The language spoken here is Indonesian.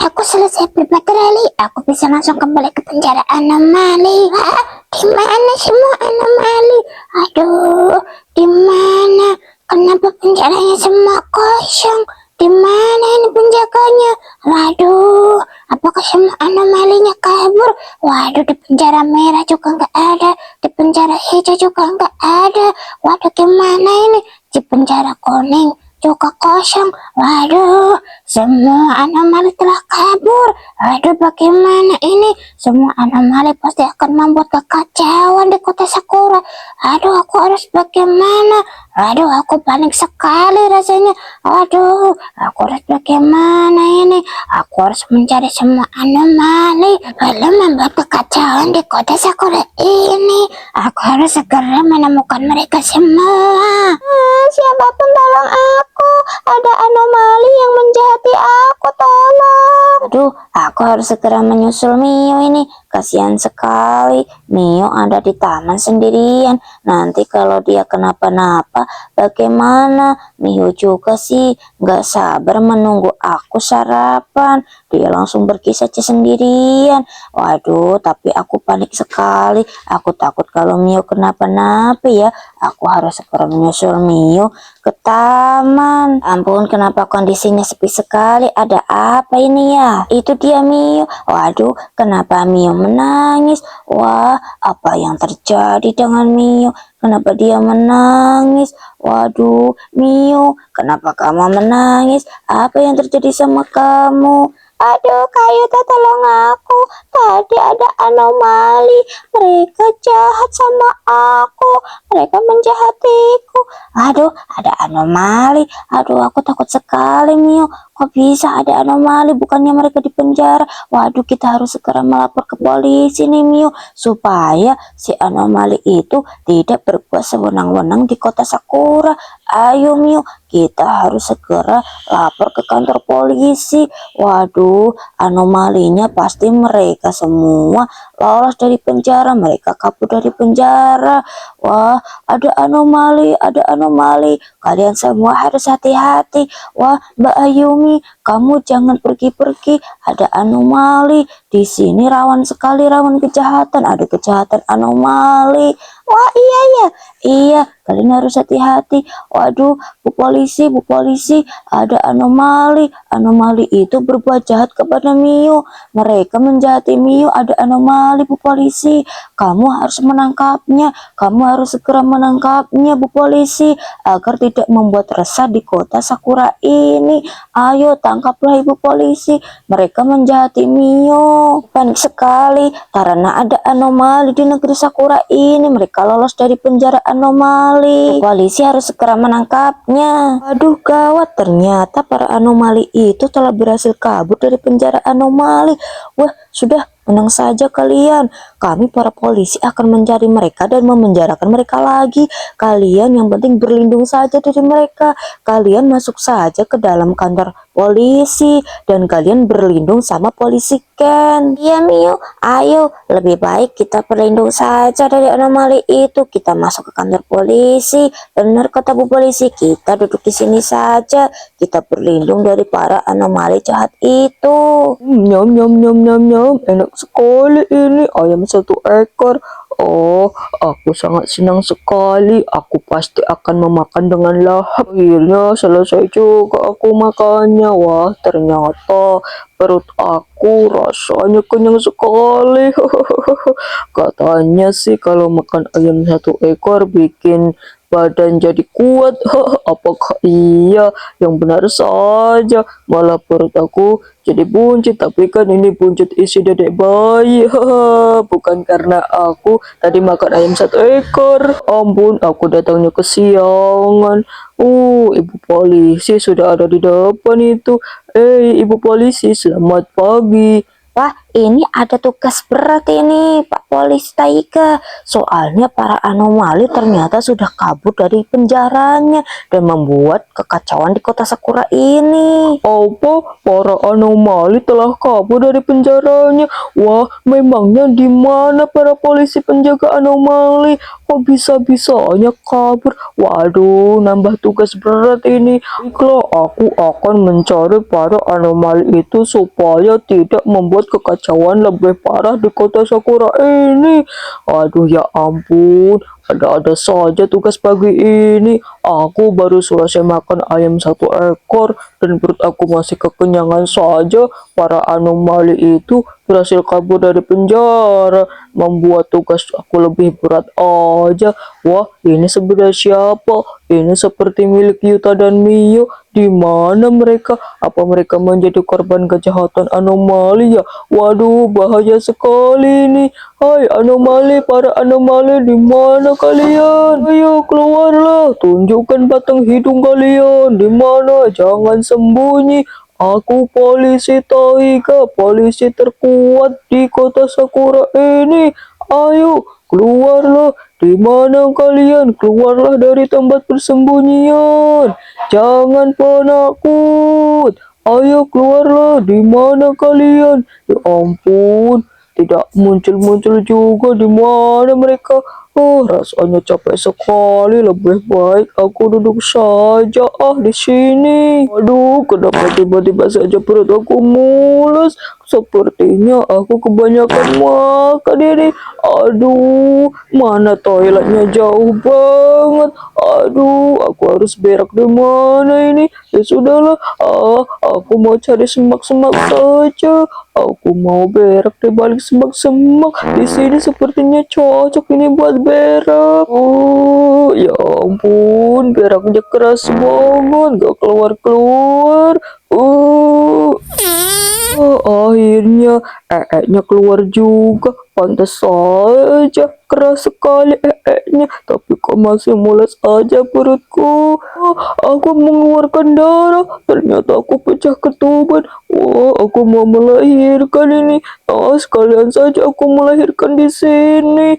Aku selesai berpatroli, aku bisa langsung kembali ke penjara anomali. Hah? Di mana semua anomali? Aduh, di mana? Kenapa penjaranya semua kosong? Di mana ini penjaganya? Waduh, apakah semua anomalinya kabur? Waduh, di penjara merah juga nggak ada, di penjara hijau juga nggak ada. Waduh, gimana ini? Di penjara kuning juga kosong. Waduh, semua anomali telah kabur. Aduh, bagaimana ini? Semua anomali pasti akan membuat kekacauan di kota Sakura. Aduh, aku harus bagaimana? Aduh, aku panik sekali rasanya. Aduh, aku harus bagaimana ini? Aku harus mencari semua anomali lalu membuat kekacauan di kota Sakura ini. Aku harus segera menemukan mereka semua. Siapapun tolong aku. Ada anomali yang menjahati aku, tolong. Aduh, aku harus segera menyusul Mio ini. Kasihan sekali, Mio ada di taman sendirian. Nanti kalau dia kenapa-napa, bagaimana? Mio juga sih nggak sabar menunggu aku sarapan. Dia langsung pergi saja sendirian. Waduh, tapi aku panik sekali. Aku takut kalau Mio kenapa-napa ya. Aku harus segera menyusul Mio ke taman. Ampun, kenapa kondisinya sepi sekali? Ada apa ini ya? Itu dia Mio. Waduh, kenapa Mio menangis? Wah, apa yang terjadi dengan Mio? Kenapa dia menangis? Waduh, Mio, kenapa kamu menangis? Apa yang terjadi sama kamu? Aduh, Kayuta, tolong aku. Tadi ada anomali. Mereka jahat sama aku. Mereka menjahatiku. Aduh, ada anomali. Aduh, aku takut sekali, Mio. Kok bisa ada anomali? Bukannya mereka di penjara. Waduh, kita harus segera melapor ke polisi nih, Mio. Supaya si anomali itu tidak berbuat sewenang-wenang di kota Sakura. Ayo, Mio. Kita harus segera lapor ke kantor polisi. Waduh, anomalinya pasti mereka semua lolos dari penjara. Mereka kabur dari penjara. Wah, ada anomali, ada anomali. Kalian semua harus hati-hati. Wah, Mbak Ayumi, kamu jangan pergi-pergi. Ada anomali. Di sini rawan sekali, rawan kejahatan. Ada kejahatan anomali. Wah, iya ya. Iya, kalian harus hati-hati. Waduh, Bu polisi, ada anomali. Anomali itu berbuat jahat kepada Mio. Mereka menjahati Mio. Ada anomali, Bu polisi. Kamu harus menangkapnya. Kamu harus segera menangkapnya, Bu polisi, agar tidak membuat resah di kota Sakura ini. Ayo, tangkaplah Ibu polisi. Mereka menjahati Mio. Panik sekali karena ada anomali di negeri Sakura ini. Mereka lolos dari penjara anomali. Polisi harus segera menangkapnya. Aduh, gawat, ternyata para anomali itu telah berhasil kabur dari penjara anomali. Wah, sudah, tenang saja kalian. Kami para polisi akan mencari mereka dan memenjarakan mereka lagi. Kalian yang penting berlindung saja dari mereka. Kalian masuk saja ke dalam kantor polisi dan kalian berlindung sama polisi Ken. Iya, Mio, ayo, lebih baik kita berlindung saja dari anomali itu. Kita masuk ke kantor polisi. Benar kata Bu polisi, kita duduk di sini saja. Kita berlindung dari para anomali jahat itu. Nyam nyam nyam nyam nyam, enak sekali ini ayam satu ekor. Oh, aku sangat senang sekali. Aku pasti akan memakan dengan lahap. Akhirnya selesai juga aku makannya. Wah, ternyata perut aku rasanya kenyang sekali. Katanya sih kalau makan ayam satu ekor bikin badan jadi kuat. Apakah iya? Yang benar saja, malah perut aku jadi buncit. Tapi kan ini buncit isi dedek bayi. Bukan karena aku tadi makan ayam satu ekor. Ampun, aku datangnya kesiangan. Ibu polisi sudah ada di depan itu. Ibu polisi, selamat pagi. Wah, ini ada tugas berat ini Pak Polisi Taika. Soalnya para anomali ternyata sudah kabur dari penjaranya dan membuat kekacauan di kota Sakura ini. Apa? Para anomali telah kabur dari penjaranya? Wah, memangnya di mana para polisi penjaga anomali? Kok bisa-bisanya kabur? Waduh, nambah tugas berat ini. Baiklah, aku akan mencari para anomali itu supaya tidak membuat kekacauan lebih parah di kota Sakura ini. Aduh, ya ampun. Ada-ada saja tugas pagi ini. Aku baru selesai makan ayam 1 ekor dan perut aku masih kekenyangan saja. Para anomali itu berhasil kabur dari penjara, membuat tugas aku lebih berat aja. Wah, ini sebenarnya siapa? Ini seperti milik Yuta dan Mio. Di mana mereka? Apa mereka menjadi korban kejahatan anomali ya? Waduh, bahaya sekali ini. Hai anomali, para anomali, di mana kalian? Ayo keluarlah, tunjukkan batang hidung kalian. Di mana? Jangan sembunyi. Aku polisi Taiga, polisi terkuat di kota Sakura ini. Ayo keluarlah. Di mana kalian? Keluarlah dari tempat persembunyian. Jangan penakut. Ayo keluarlah. Di mana kalian? Ya ampun, tidak muncul-muncul juga. Di mana mereka? Oh, rasanya capek sekali. Lebih baik aku duduk saja di sini. Aduh, kenapa tiba-tiba saja perut aku mules? Sepertinya aku kebanyakan makan ini. Aduh, mana toiletnya jauh banget. Aduh, aku harus berak di mana ini? Ya sudahlah, aku mau cari semak-semak saja. Aku mau berak di balik semak-semak. Di sini sepertinya cocok ini buat berak. Oh, ya ampun, beraknya keras banget, gak keluar-keluar. Akhirnya ee-nya keluar juga. Pantas saja keras sekali ee-nya, tapi kok masih mules aja perutku. Aku mengeluarkan darah. Ternyata aku pecah ketuban. Wah, aku mau melahirkan ini. Sekalian saja aku melahirkan di sini.